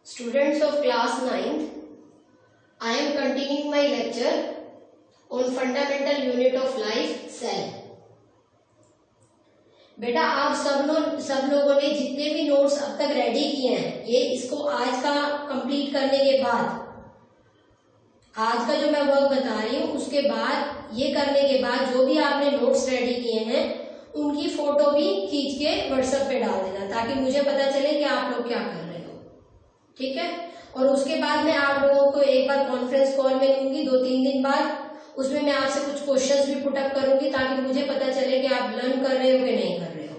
Students of class 9th, I am continuing my lecture on fundamental unit of life, cell. बेटा आप सब लोगों ने जितने भी नोट्स अब तक रेडी किए हैं, ये इसको आज का कंप्लीट करने के बाद, आज का जो मैं वर्क बता रही हूँ उसके बाद, ये करने के बाद जो भी आपने नोट्स रेडी किए हैं उनकी फोटो भी खींच के व्हाट्सएप पे डाल देना, ताकि मुझे पता चले कि आप लोग क्या कर रहे हो। ठीक है। और उसके बाद मैं आप लोगों को एक बार कॉन्फ्रेंस कॉल में लूंगी 2-3 दिन बाद, उसमें मैं आपसे कुछ क्वेश्चंस भी पुट अप करूंगी ताकि मुझे पता चले कि आप लर्न कर रहे हो कि नहीं कर रहे हो।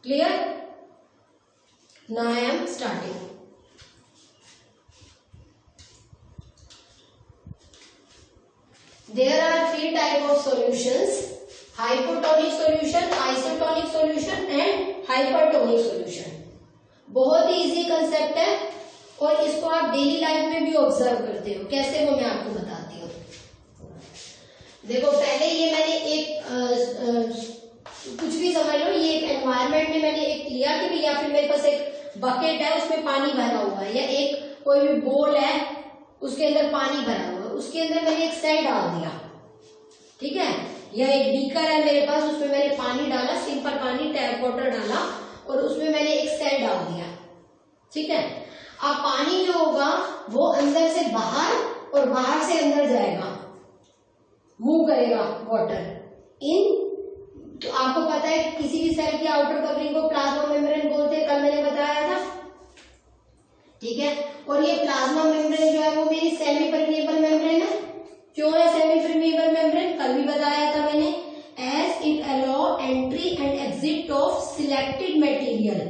Clear? Now I am starting. There are 3 types of solutions: hypotonic solution, isotonic solution and hypertonic solution। बहुत ही इजी कंसेप्ट है और इसको आप डेली लाइफ में भी ऑब्जर्व करते हो। कैसे, वो मैं आपको बताती हूँ। देखो, पहले ये मैंने एक कुछ भी समझ लो, ये एक एनवायरनमेंट में मैंने एक लिया कि या फिर मेरे पास एक बकेट है उसमें पानी भरा हुआ है, या एक कोई भी बोल है उसके अंदर पानी भरा हुआ है, उसके अंदर मैंने एक सेल डाल दिया। ठीक है। या एक बीकर है मेरे पास, उसमें मैंने पानी डाला, सिंपल पानी, टैप वाटर डाला और उसमें मैंने एक सेल डाल दिया। ठीक है। अब पानी जो होगा वो अंदर से बाहर और बाहर से अंदर जाएगा, मूव करेगा वाटर इन। तो आपको पता है किसी भी सेल की आउटर कवरिंग को प्लाज्मा मेम्ब्रेन बोलते हैं, कल मैंने बताया था। ठीक है। और ये प्लाज्मा मेम्ब्रेन जो है वो मेरी सेमी परमिएबल मेम्ब्रेन है। क्यों है सेमी परमिएबल मेम्ब्रेन? कल भी बताया था मैंने। As it allow entry and exit of selected material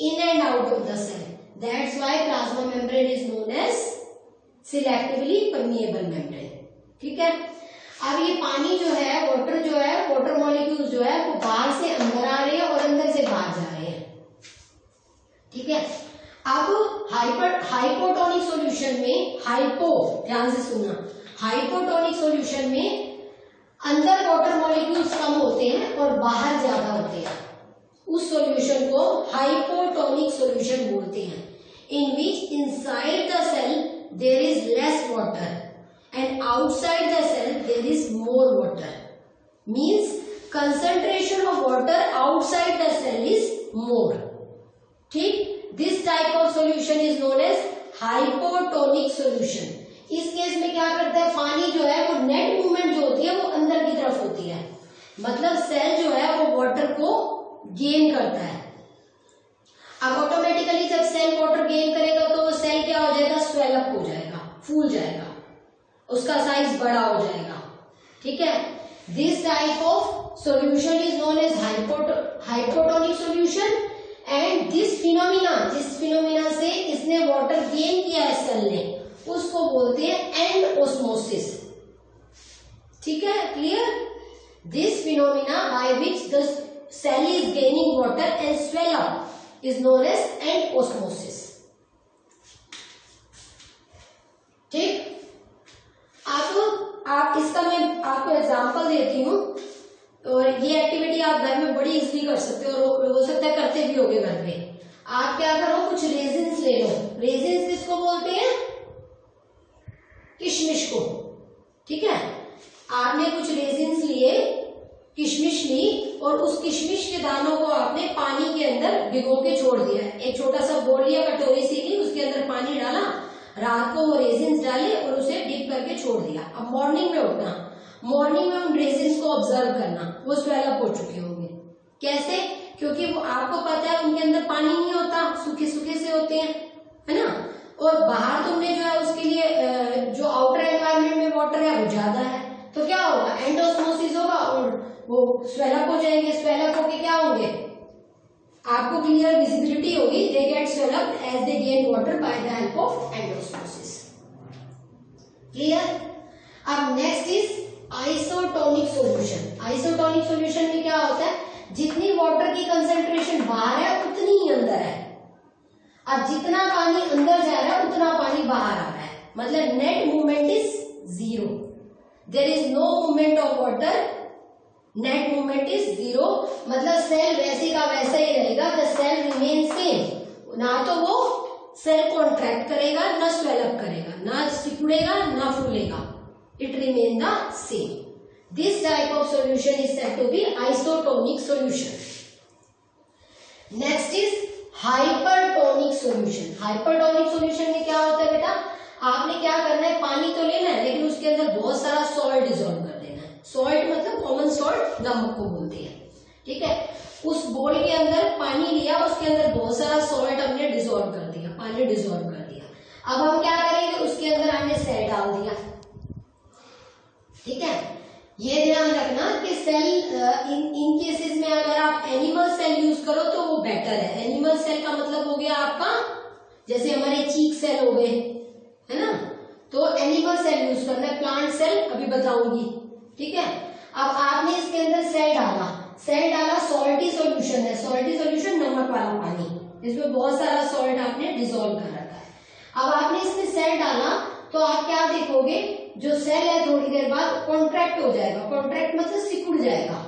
in and out of the cell, that's why plasma membrane is known as selectively permeable membrane. ठीक है। अब ये पानी जो है, वाटर मॉलिक्यूल्स जो है वो बाहर से अंदर आ रहे हैं और अंदर से बाहर जा रहे हैं। ठीक है। अब हाइपोटोनिक सॉल्यूशन में, ध्यान से सुनना, हाइपोटोनिक सॉल्यूशन में अंदर वाटर मॉलिक्यूल्स कम होते हैं और बाहर ज्यादा होते हैं। उस सॉल्यूशन को हाइपोटोनिक सॉल्यूशन बोलते हैं, in which inside the cell there is less water and outside the cell there is more water, means concentration of water outside the cell is more। ठीक। this type of solution is known as hypotonic solution। इस case में क्या करता है, पानी जो है वो नेट मूवमेंट जो होती है वो अंदर की तरफ होती है, मतलब सेल जो है वो वाटर को गेन करता है। अब ऑटोमेटिकली जब सेल वाटर गेन करेगा तो वो सेल क्या हो जाएगा, स्वेल अप हो जाएगा, फूल जाएगा, उसका साइज बड़ा हो जाएगा। ठीक है। This type of solution is known as hypotonic solution and this phenomena, जिस फिनोमिना से इसने वाटर गेन किया है सेल ने, उसको बोलते हैं एंड ऑस्मोसिस। ठीक है। Clear? This phenomena by which the cell is gaining water and swell up is known as endosmosis. ठीक। आप इसका मैं आपको एग्जांपल देती हूँ, और ये एक्टिविटी आप घर में बड़ी इजीली कर सकते हो, और हो सकता है करते भी होगे घर पे। आप क्या करो, कुछ रेजिन्स ले लो। रेजिन्स किसको बोलते हैं? किशमिश को। ठीक है। आपने कुछ रेजिन्स लिए, किशमिश ली, और उस किशमिश के दानों को आपने पानी के अंदर भिगो के छोड़ दिया। एक छोटा सा बोल लिया, कटोरी सी ली, उसके अंदर पानी डाला, रात को वो रेजिन्स डाले और उसे डिप करके छोड़ दिया। अब मॉर्निंग में उठना, मॉर्निंग में उन रेजिन्स को ऑब्जर्व करना, वो स्वेल अप हो चुके होंगे। कैसे? क्योंकि वो आपको पता है उनके अंदर पानी नहीं होता, सूखे सूखे से होते हैं, है ना। और बाहर तुमने जो है उसके लिए जो आउटर एनवायरनमेंट में वाटर है वो ज्यादा है, तो क्या होगा, एंडोस्मोसिस होगा और वो स्वेल अप हो जाएंगे। स्वेल अप होके क्या होंगे, आपको क्लियर विजिबिलिटी होगी, they get swell up as they gain water by the help of endosmosis. Clear? अब next is isotonic solution. Isotonic solution में क्या होता है, जितनी वाटर की कंसेंट्रेशन बाहर है उतनी ही अंदर है। अब जितना पानी अंदर जा रहा है उतना पानी बाहर आ रहा है, मतलब net movement is 0, there is no movement of water, net movement is 0, मतलब सेल वैसे का वैसा ही रहेगा, द सेल रिमेन सेम, ना तो वो सेल कॉन्ट्रैक्ट करेगा, ना स्वेलअप करेगा, ना सिकुड़ेगा, ना फूलेगा. It remain the same. This type of solution is said to be isotonic solution. Next is hypertonic solution. Hypertonic solution में क्या होता है बेटा, आपने क्या करना है, पानी तो लेना है लेकिन उसके अंदर बहुत सारा सॉल्ट डिसॉल्व कर देना है. सॉल्ट मतलब कॉमन सॉल्ट, नमक को बोलते हैं. ठीक है, उस बोल के अंदर पानी लिया, उसके अंदर बहुत सारा सॉल्ट हमने डिसॉल्व कर दिया, पानी डिसॉल्व कर दिया. अब हम क्या करेंगे, उसके अंदर हमने सेल डाल दिया. ठीक है, ये ध्यान रखना कि सेल इन केसेस में अगर आप एनिमल सेल यूज करो तो वो बेटर है. एनिमल सेल का मतलब हो गया आपका, जैसे हमारे चीक सेल हो गए, है ना, तो एनिमल सेल यूज करना है. प्लांट सेल अभी बताऊंगी. ठीक है, अब आपने इसके अंदर सेल डाला, सॉल्टी सॉल्यूशन है. सॉल्टी सॉल्यूशन नमक वाला पानी, इसमें बहुत सारा सॉल्ट आपने डिसॉल्व कर रखा है. अब आपने इसमें सेल डाला तो आप क्या देखोगे, जो सेल है थोड़ी देर बाद कॉन्ट्रैक्ट हो जाएगा. कॉन्ट्रैक्ट मतलब सिकुड़ जाएगा.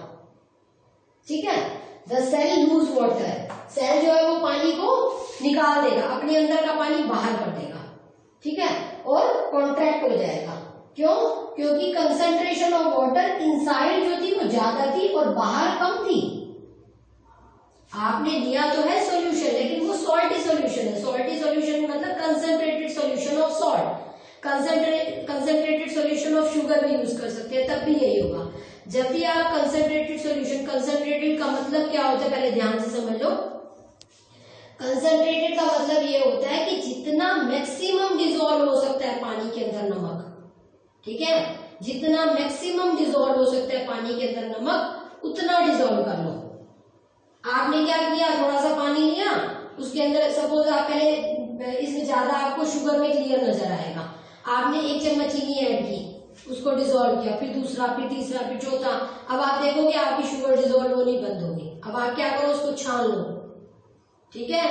ठीक है, the cell lose water. Cell जो है वो पानी को निकाल देगा, अपने अंदर का पानी बाहर कर देगा. ठीक है, और कॉन्ट्रैक्ट हो जाएगा. क्यों? क्योंकि कंसंट्रेशन ऑफ वाटर इनसाइड जो थी वो ज्यादा थी और बाहर कम थी. आपने लिया तो है सॉल्यूशन, लेकिन वो सॉल्टी सॉल्यूशन है. सॉल्टी सॉल्यूशन मतलब concentrated solution of salt. Concentrated solution of sugar भी यूज कर सकते हैं, तब भी यही होगा. जब भी आप कंसंट्रेटेड सॉल्यूशन, कंसंट्रेटेड का मतलब क्या होता है पहले ध्यान से समझ लो. कंसंट्रेटेड का मतलब ये होता है कि जितना मैक्सिमम डिसॉल्व हो सकता है पानी के अंदर नमक. ठीक है, जितना मैक्सिमम डिसॉल्व हो सकता है पानी के अंदर नमक, उतना डिसॉल्व कर लो. आपने क्या किया, थोड़ा सा पानी लिया, उसके अंदर सपोज आप पहले, इसमें ज्यादा आपको शुगर में क्लियर नजर आएगा, आपने 1 चम्मच चीनी ऐड की, उसको डिसॉल्व किया, फिर दूसरा, फिर तीसरा, फिर चौथा. अब आप देखोगे आपकी शुगर डिसॉल्व होनी बंद होगी. अब आप क्या करो, उसको छान लो. ठीक है,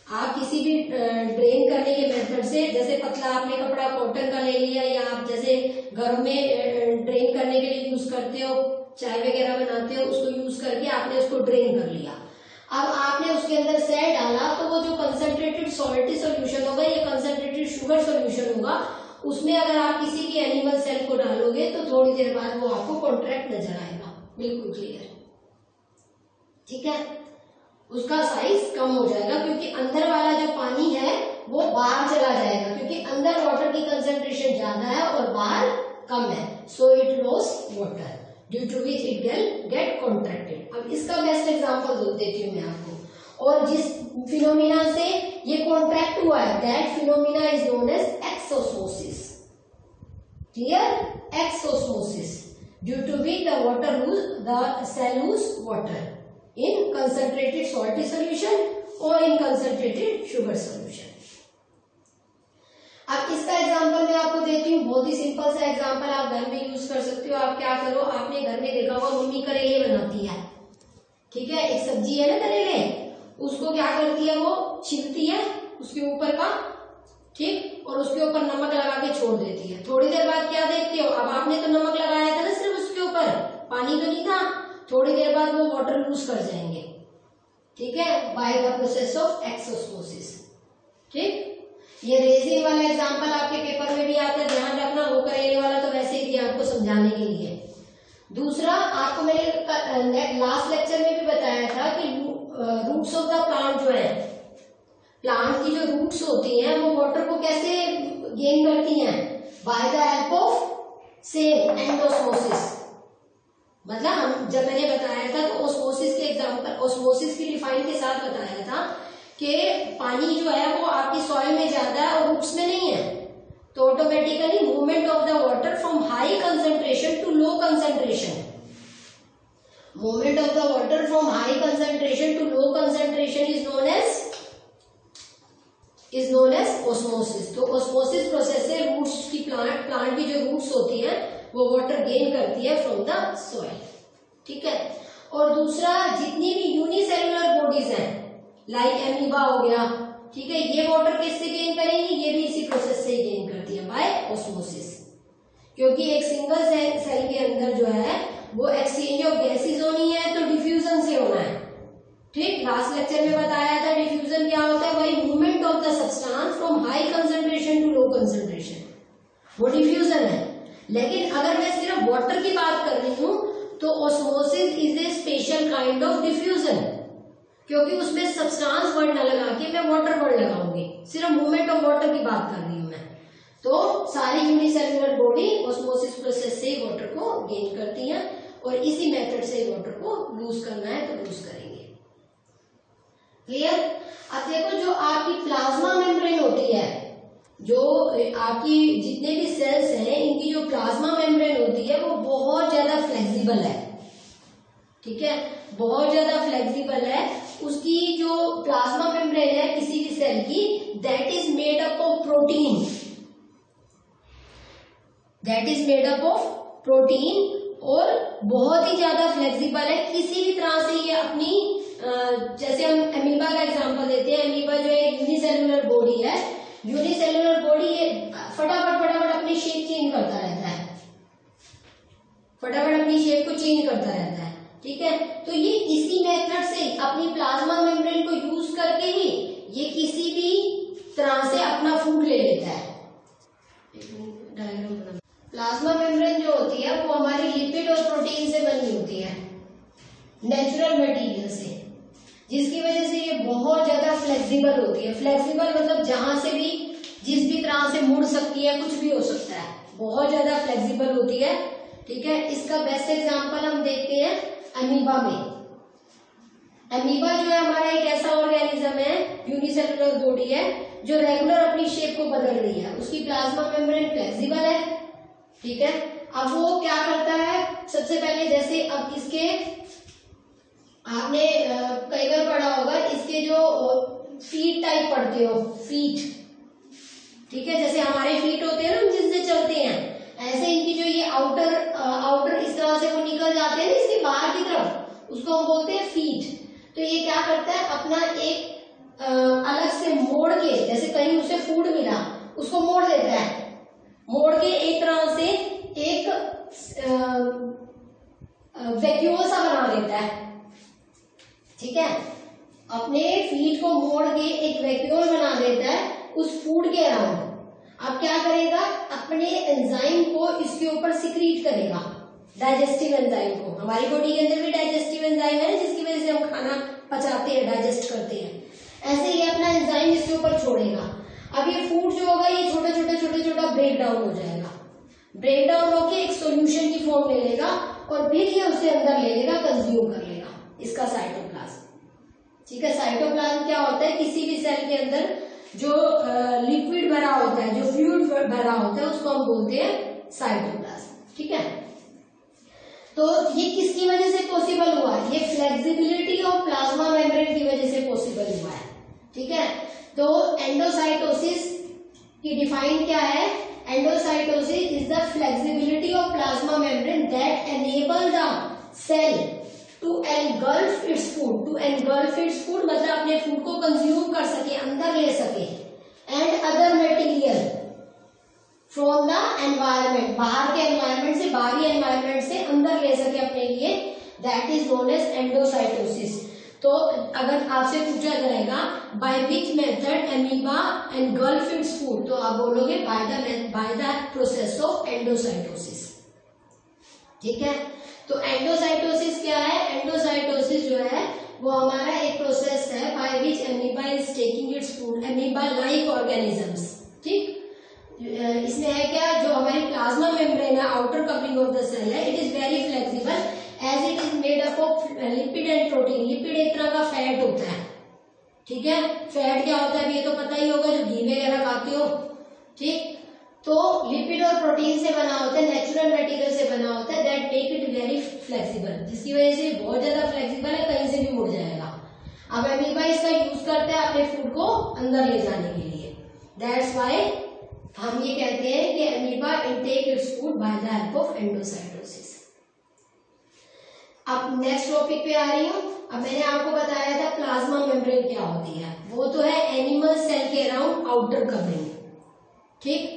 आप किसी भी ड्रेन करने के मेथड से, जैसे पतला आपने कपड़ा कॉटन का ले लिया, या आप जैसे घर में ड्रेन करने के लिए यूज करते हो, चाय वगैरह बनाते हो, उसको यूज करके आपने उसको ड्रेन कर लिया. अब आपने उसके अंदर सेल डाला तो वो जो कंसंट्रेटेड सॉल्टी सॉल्यूशन होगा, ये कंसंट्रेटेड शुगर सॉल्यूशन होगा, उसमें अगर आप किसी भी एनिमल सेल को डालोगे तो थोड़ी देर बाद वो आपको कॉन्ट्रैक्ट नजर आएगा. बिल्कुल क्लियर. ठीक है, उसका साइज कम हो जाएगा क्योंकि अंदर वाला जो पानी है वो बाहर चला जाएगा, क्योंकि अंदर वाटर की कंसंट्रेशन ज्यादा है और बाहर कम है. So it loss water due to which it get contracted. अब इसका बेस्ट एग्जांपल देती हूँ मैं आपको. और जिस फिनोमिना से ये कॉन्ट्रैक्ट हुआ है, that phenomena is known as exosmosis. Clear? Exosmosis, due to which the water lose, the cell lose water in concentrated salty solution or in concentrated sugar solution. अब इसका एग्जांपल मैं आपको देती हूँ, बहुत ही सिंपल सा एग्जांपल, आप घर में यूज कर सकते हो. आप क्या करो, आपने घर में देखा होगा मम्मी करेले बनाती है. ठीक है, एक सब्जी है ना करेले, उसको क्या करती है, वो छिलती है उसके ऊपर का, ठीक, और उसके ऊपर नमक लगा के छोड़ देती है. थोड़ी देर बाद क्या देखते हो, अब आपने तो नमक लगाया था ना सिर्फ उसके ऊपर, पानी तो नहीं था. थोड़ी देर बाद वो वाटर लूज कर जाएंगे. ठीक है, bye the process of exosmosis. ठीक, ये रेजिन वाला एग्जांपल आपके पेपर में भी आता है, ध्यान रखना. वो करेले वाला तो वैसे ही दिया आपको समझाने के लिए. दूसरा, आपको मैंने लास्ट लेक्चर में भी बताया था कि रूट्स ऑफ द प्लांट जो है, प्लांट की जो रूट्स होती हैं वो वाटर को कैसे गेन करती हैं, bye the help of same endosmosis. मतलब हम जब मैंने बताया था तो ओस्मोसिस के एग्जांपल, ओस्मोसिस की डिफाइन के साथ बताया था कि पानी जो है वो आपकी सॉइल में ज्यादा है और रूट्स में नहीं है, तो automatically movement of the water from high concentration to low concentration, movement of the water from high concentration to low concentration is known as osmosis. तो ओस्मोसिस प्रोसेस से रूट्स की, प्लांट की जो रूट्स होती है वो वाटर गेन करती है फ्रॉम द सॉइल. ठीक है, और दूसरा, जितनी भी यूनिसेलुलर बॉडीज हैं, लाइक एमीबा हो गया, ठीक है, ये वाटर किससे गेन करेंगी, ये भी इसी प्रोसेस से गेन करती है, बाय ओस्मोसिस. क्योंकि एक सिंगल सेल के अंदर जो है वो एक्सचेंज ऑफ गैसेज होनी है, तो डिफ्यूजन से होना है. ठीक, लास्ट लेक्चर में बताया था डिफ्यूजन क्या होता है, वही movement of the substance from high concentration to low concentration, वो डिफ्यूजन है। लेकिन अगर मैं सिर्फ वाटर की बात कर रही हूं तो osmosis is a special kind of diffusion, क्योंकि उसमें सब्सटेंस वर्ड न लगा के मैं वाटर वर्ड लगाऊंगी, सिर्फ मूवमेंट ऑफ वाटर की बात कर रही हूं मैं। तो सारी यूनिसेलुलर बॉडी ऑस्मोसिस प्रोसेस से वाटर को गेन करती है और इसी मेथड से वाटर को लूज करना है तो लूज करेंगे। क्लियर? अब देखो, जो आपकी प्लाज्मा मेम्ब्रेन होती है, जो आपकी जितने भी सेल्स हैं इनकी जो प्लाज्मा मेम्ब्रेन होती है वो बहुत ज्यादा फ्लेक्सिबल है। ठीक है, बहुत ज्यादा फ्लेक्सिबल है। उसकी जो प्लाज्मा मेम्ब्रेन है किसी भी सेल की, that is made up of protein, that is made up of protein, और बहुत ही ज्यादा फ्लेक्सिबल है। किसी भी तरह से ये अपनी जैसे हम एमीबा का एग्जांपल देते हैं, एमीबा जो है यूनिसेलुलर बॉडी है, यूनिसेलुलर बॉडी ये फटाफट अपनी शेप चेंज करता रहता है, फटाफट अपनी शेप को चेंज करता रहता है। ठीक है, तो ये इसी मेथड से अपनी प्लाज्मा मेम्ब्रेन को यूज करके ही ये किसी भी तरह से अपना फूड ले लेता है। प्लाज्मा मेम्ब्रेन जो होती है वो हमारी लिपिड और प्रोटीन से बनी होती है, नेचुरल मटेरियल से, जिसकी वजह से ये बहुत ज्यादा फ्लेक्सिबल होती है। फ्लेक्सिबल मतलब जहां से भी जिस भी तरह से मुड़ सकती है, कुछ भी हो सकता है, बहुत ज्यादा फ्लेक्सिबल होती है। ठीक है, इसका बेस्ट एग्जांपल हम देखते हैं अमीबा में। अमीबा जो है हमारा एक ऐसा ऑर्गेनिज्म है, यूनिसेलुलर बॉडी है, जो रेगुलर अपनी शेप को बदल रही है। उसकी प्लाज्मा मेम्ब्रेन फ्लेक्सिबल है। ठीक है, अब वो क्या करता है, सबसे पहले जैसे अब इसके आपने कई बार पढ़ा होगा, इसके जो फीट टाइप पढ़ते हो, फीट, ठीक है, जैसे हमारे फीट होते हैं ना जिससे चलते हैं, ऐसे इनकी जो ये आउटर इस तरह से वो निकल जाते हैं ना इसके बाहर की तरफ, उसको हम बोलते हैं फीट। तो ये क्या करता है, अपना एक अलग से मोड़ के, जैसे कहीं उसे फूड मिला उसको मोड़ देता है, मोड़ के एक तरह से एक वैक्यूल सा बना देता है। ठीक है, अपने फीट को मोड़ के एक वैक्यूल बना देता है उस फूड के अराउंड। अब क्या करेगा, अपने एंजाइम को इसके ऊपर सिक्रीट करेगा, डाइजेस्टिव एंजाइम को। हमारी बॉडी के अंदर भी डाइजेस्टिव एंजाइम है जिसकी वजह से हम खाना पचाते हैं, डाइजेस्ट करते हैं। ऐसे ही अपना एंजाइम इसके ऊपर छोड़ेगा। अब ये फूड जो होगा ये छोटा ब्रेक डाउन हो जाएगा, ब्रेक डाउन होकर एक सोल्यूशन की फॉर्म ले लेगा और फिर ये उसे अंदर ले लेगा, कंज्यूम कर लेगा, इसका साइटोप्लाज्म। ठीक है, साइटोप्लाज्म क्या होता है, किसी भी सेल के अंदर जो लिक्विड भरा होता है, जो फ्लूइड भरा होता है, उसको हम बोलते हैं साइटोप्लाज्म। ठीक है, तो ये किसकी वजह से पॉसिबल हुआ, ये फ्लेक्सिबिलिटी ऑफ प्लाज्मा मेम्ब्रेन की वजह से पॉसिबल हुआ है। ठीक है, तो एंडोसाइटोसिस की डिफाइन क्या है, endocytosis is the flexibility of plasma membrane that enable the cell to engulf its food. To engulf its food मतलब अपने फूड को कंज्यूम कर सके, अंदर ले सके, and other material from the environment, बाहर के एनवायरमेंट से, बाहरी एनवायरमेंट से अंदर ले सके अपने लिए, that is known as endocytosis. तो अगर आपसे पूछा जाएगा by which method amoeba engulf its food, तो आप बोलोगे by the process of endocytosis. ठीक है, तो एंडोसाइटोसिस क्या है, एंडोसाइटोसिस जो है वो हमारा एक प्रोसेस है by which amoeba is taking its food, amoeba like organisms. ठीक, इसमें है क्या, जो हमारी प्लाज्मा मेम्ब्रेन है, outer covering of the cell है, it is very flexible as it is made up of lipid and protein. Lipid एक तरह का फैट होता है। ठीक है, फैट क्या होता है ये तो पता ही होगा, जो घी वगैरह खाते हो। ठीक, तो लिपिड और प्रोटीन से बना होता है, नेचुरल मटेरियल से बना होता है, that make it very flexible, जिसकी वजह से बहुत ज्यादा फ्लेक्सिबल है, कहीं से भी मुड़ जाएगा। अब अमीबा इसका यूज करता है अपने फूड को अंदर ले जाने के लिए, दैट्स व्हाई हम ये कहते हैं कि amoeba intake its food by the help of endocytosis. अब नेक्स्ट टॉपिक पे आ रही हूँ। अब मैंने आपको बताया था प्लाज्मा मेम्ब्रेन क्या होती है, वो तो है एनिमल सेल के अराउंड आउटर कवरिंग। ठीक,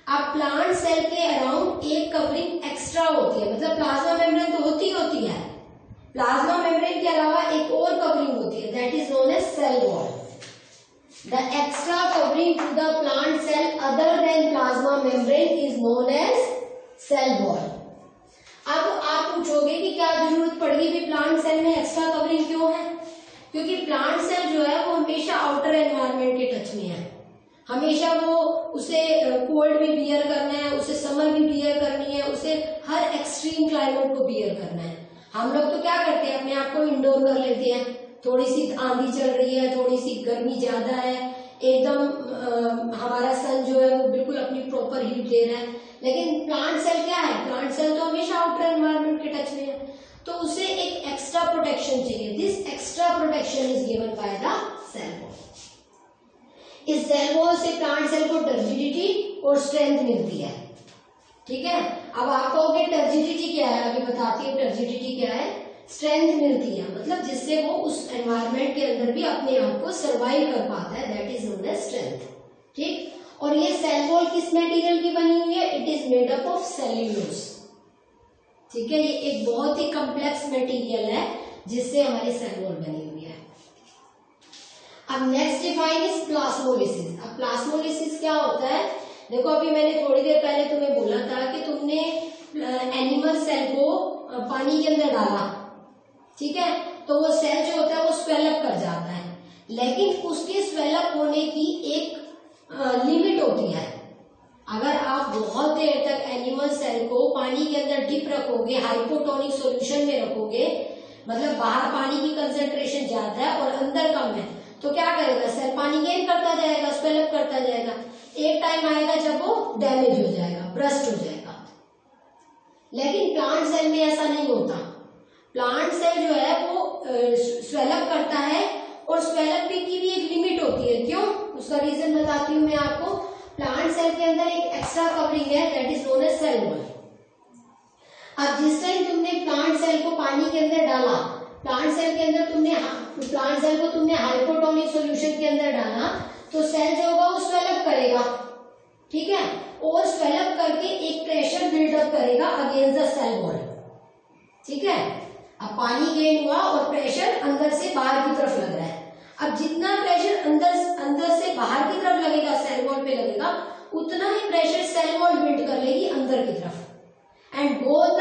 अब प्लांट सेल के अराउंड एक कवरिंग एक्स्ट्रा होती है, मतलब प्लाज्मा मेम्ब्रेन तो होती है, प्लाज्मा मेम्ब्रेन के अलावा एक और कवरिंग होती है, that is known as cell wall. The extra covering to the plant cell other than plasma membrane is known as cell wall. अब आप पूछोगे कि क्या जरूरत पड़ेगी भी प्लांट सेल में एक्स्ट्रा कवरिंग क्यों है? क्योंकि प्लांट सेल जो है वो हमेशा आउटर एनवायरनमेंट के टच में है, हमेशा वो उसे कोल्ड भी बियर करना है, उसे समर भी बियर करनी है, उसे हर एक्सट्रीम क्लाइमेट को बियर करना है। हम लोग तो क्या करते हैं, अपने आप को इंडोर कर लेते हैं, थोड़ी सी आंधी चल रही है, थोड़ी सी गर्मी ज्यादा है, एकदम हमारा सन जो है वो बिल्कुल अपनी प्रॉपर हीट दे रहा है, लेकिन प्लांट सेल क्या है, प्लांट सेल तो हमेशा आउटर एनवायरनमेंट के टच में है, तो उसे एक एक्स्ट्रा प्रोटेक्शन चाहिए। This extra protection is given by the cell wall. इस सेल वॉल से प्लांट सेल को टर्जिडिटी और स्ट्रेंथ मिलती है। ठीक है, अब आप कहोगे टर्जिडिटी क्या है, अभी बताती हूँ टर्जिडिटी क्या है। स्ट्रेंथ मिलती है, मतलब जिससे वो उस एनवायरनमेंट के अंदर भी अपने आप को सर्वाइव कर पाता है, that is known as strength. ठीक, और ये सेल वॉल किस मटेरियल की बनी हुई है? It is made up of cellulose. ठीक है, ये एक बहुत ही कॉम्प्लेक्स मटेरियल है जिससे हमारी सेल वॉल बनी हुई है। अब नेक्स्ट डिफाइन इज प्लाज्मोलिसिस। अब प्लाज्मोलिसिस क्या होता है? देखो, अभी मैंने थोड़ी देर पहले तुम्हें बोला था कि तुमने एनिमल सेल को पानी के अंदर डाला, ठीक है, तो वो सेल जो होता है वो स्वेलअप कर जाता है, लेकिन उसके स्वेलअप होने की एक लिमिट होती है। अगर आप बहुत देर तक एनिमल सेल को पानी के अंदर डिप रखोगे, हाइपोटोनिक सॉल्यूशन में रखोगे, मतलब बाहर पानी की कंसंट्रेशन ज्यादा है और अंदर कम है, तो क्या करेगा? सेल पानी गेन करता जाएगा, स्वेलअप करता जाएगा। एक टाइम आएगा जब वो डैमेज हो जाएगा, ब्रस्ट हो जाएगा। लेकिन प्लांट सेल में ऐसा नहीं होता। प्लांट सेल जो है वो स्वेलअप करता है, और स्वेलअप की भी एक लिमिट होती है। क्यों? उसका रीजन बताती हूँ मैं आपको। प्लांट सेल के अंदर एक एक्स्ट्रा कवरिंग है, that is known as cell wall. अब जिस टाइम तुमने प्लांट सेल को पानी के अंदर डाला, प्लांट सेल के अंदर प्लांट सेल को तुमने हाइपोटोनिक सॉल्यूशन के अंदर डाला, तो सेल जो होगा वो स्वेलअप करेगा, ठीक है, और स्वेलअप करके एक प्रेशर बिल्डअप करेगा अगेंस्ट द सेल वॉल। ठीक है, अब पानी गेन हुआ और प्रेशर अंदर से बाहर की तरफ लग रहा है। अब जितना प्रेशर अंदर से बाहर की तरफ लगेगा, सेल वॉल पे लगेगा, उतना ही प्रेशर सेल वॉल बिल्ड कर लेगी अंदर की तरफ, and both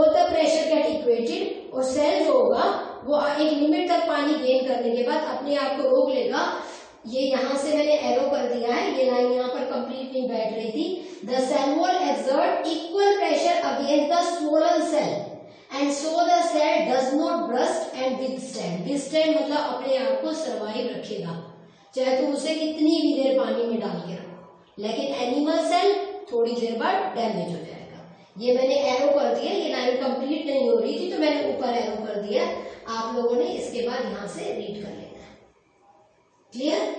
the pressure get equated, और सेल जो होगा वो एक लिमिट तक पानी गेन करने के बाद अपने आप को रोक लेगा। ये यहां से मैंने एरो कर दिया है, ये लाइन यहाँ पर कंप्लीट नहीं बैठ रही थी। The cell wall exert equal pressure against the swollen cell and so the cell does not burst and withstand. Withstand मतलब अपने आप को सर्वाइव रखेगा, चाहे तुम उसे कितनी भी देर पानी में डाल के रखो, लेकिन एनिमल सेल थोड़ी देर बाद डैमेज हो जाएगा। ये मैंने एरो कर दिया, ये लाइन कंप्लीट नहीं हो रही थी तो मैंने ऊपर एरो कर दिया, आप लोगों ने इसके बाद यहां से रीड कर लेना है। क्लियर?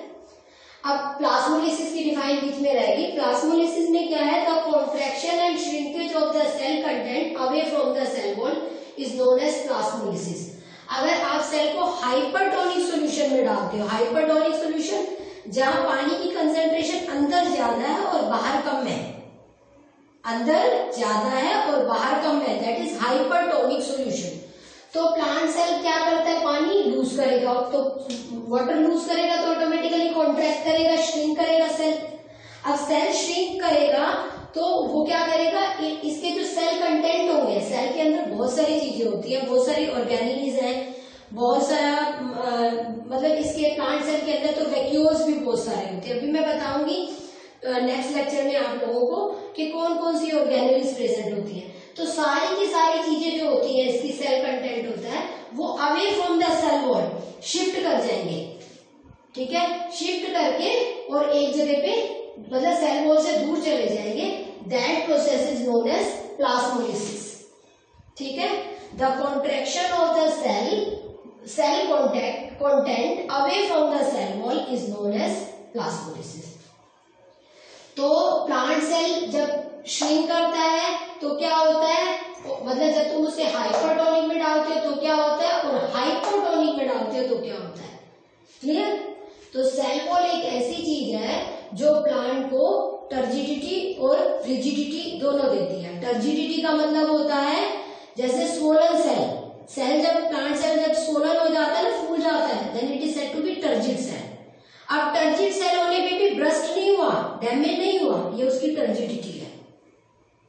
अब प्लाज्मोलिसिस की डिफाइन बीच में रहेगी। प्लाज्मोलिसिस में क्या है? The contraction and shrinkage of the cell content away from the cell wall is known as plasmolysis. अगर आप सेल को हाइपरटोनिक सॉल्यूशन में डालते हो, हाइपरटोनिक सॉल्यूशन जहां पानी की कंसंट्रेशन अंदर ज्यादा है और बाहर कम है, अंदर ज्यादा है और बाहर कम है, दैट इज हाइपरटोनिक सॉल्यूशन। तो प्लांट सेल क्या करता है? पानी लूज करेगा, तो वाटर लूज करेगा तो ऑटोमेटिकली कॉन्ट्रैक्ट करेगा, श्रिंक करेगा सेल। अब सेल श्रिंक करेगा तो वो क्या करेगा? इसके जो सेल कंटेंट होंगे, सेल के अंदर बहुत सारी चीजें होती है, बहुत सारी ऑर्गेनिल्स हैं, बहुत सारा मतलब इसके प्लांट सेल के अंदर तो वैक्यूल्स भी बहुत सारे होते हैं। अभी मैं बताऊंगी नेक्स्ट लेक्चर में आप लोगों को कि कौन कौन सी ऑर्गेनिल्स प्रेजेंट होती है। तो सारी की सारी चीजें जो होती है, इसकी सेल कंटेंट होता है, वो away from the cell wall shift कर जाएंगे। ठीक है, शिफ्ट करके और एक जगह पे मतलब सेल वॉल से दूर चले जाएंगे। That process is known as plasmolysis. ठीक है, the contraction of the cell content away from the cell wall is known as plasmolysis. तो प्लांट सेल जब श्रिंक करता है तो क्या होता है? मतलब जब तुम उसे हाइपरटोनिक में डालते हो तो क्या होता है, और हाइपोटोनिक में डालते हो तो क्या होता है। क्लियर? तो सेल वॉल एक ऐसी चीज है जो प्लांट को टर्जिडिटी और रिजिडिटी दोनों देती है। टर्जिडिटी का मतलब होता है जैसे स्वोलन सेल, सेल जब प्लांट सेल जब सोलन हो जाता है ना, फूल जाता है, then it is said to be turgid cell. अब टर्जिड सेल होने पे भी ब्रस्ट नहीं हुआ, डैमेज नहीं हुआ, ये उसकी टर्जिडिटी है।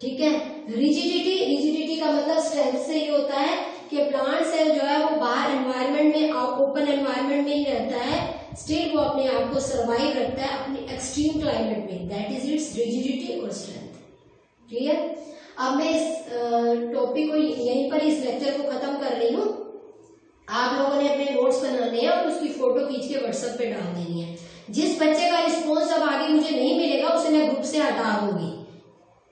ठीक है। रिजिडिटी का मतलब स्ट्रेंथ से ये होता है कि प्लांट सेल जो है वो बाहर एनवायरनमेंट में, ओपन एनवायरनमेंट में ही रहता है, स्टिल वो अपने आप को सर्वाइव रखता है अपनी एक्सट्रीम क्लाइमेट में, दैट इज इट्स रिजिडिटी और स्ट्रेंथ। क्लियर। अब मैं इस टॉपिक को यहीं पर इस लेक्चर को खत्म कर रही हूँ। आप लोगों ने अपने नोट्स बनाने हैं और उसकी फोटो खींच के व्हाट्सएप पे डाल देनी है। जिस बच्चे का रिस्पॉन्स अब आगे मुझे नहीं मिलेगा उसे मैं ग्रुप से हटा दूंगी।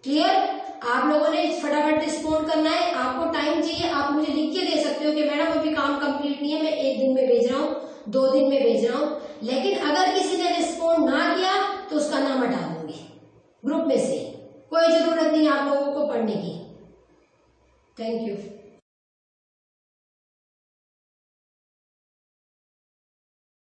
क्लियर। आप लोगों ने फटाफट रिस्पॉन्ड करना है। आपको टाइम चाहिए, आप मुझे लिख के दे सकते हो कि मैडम अभी काम कंप्लीट नहीं है, मैं 1 दिन में भेज रहा हूँ, 2 दिन में भेज रहा हूँ। लेकिन अगर किसी ने रिस्पॉन्ड ना किया तो उसका नाम हटा दूंगी ग्रुप में से। कोई जरूरत नहीं आप लोगों को पढ़ने की। Thank you.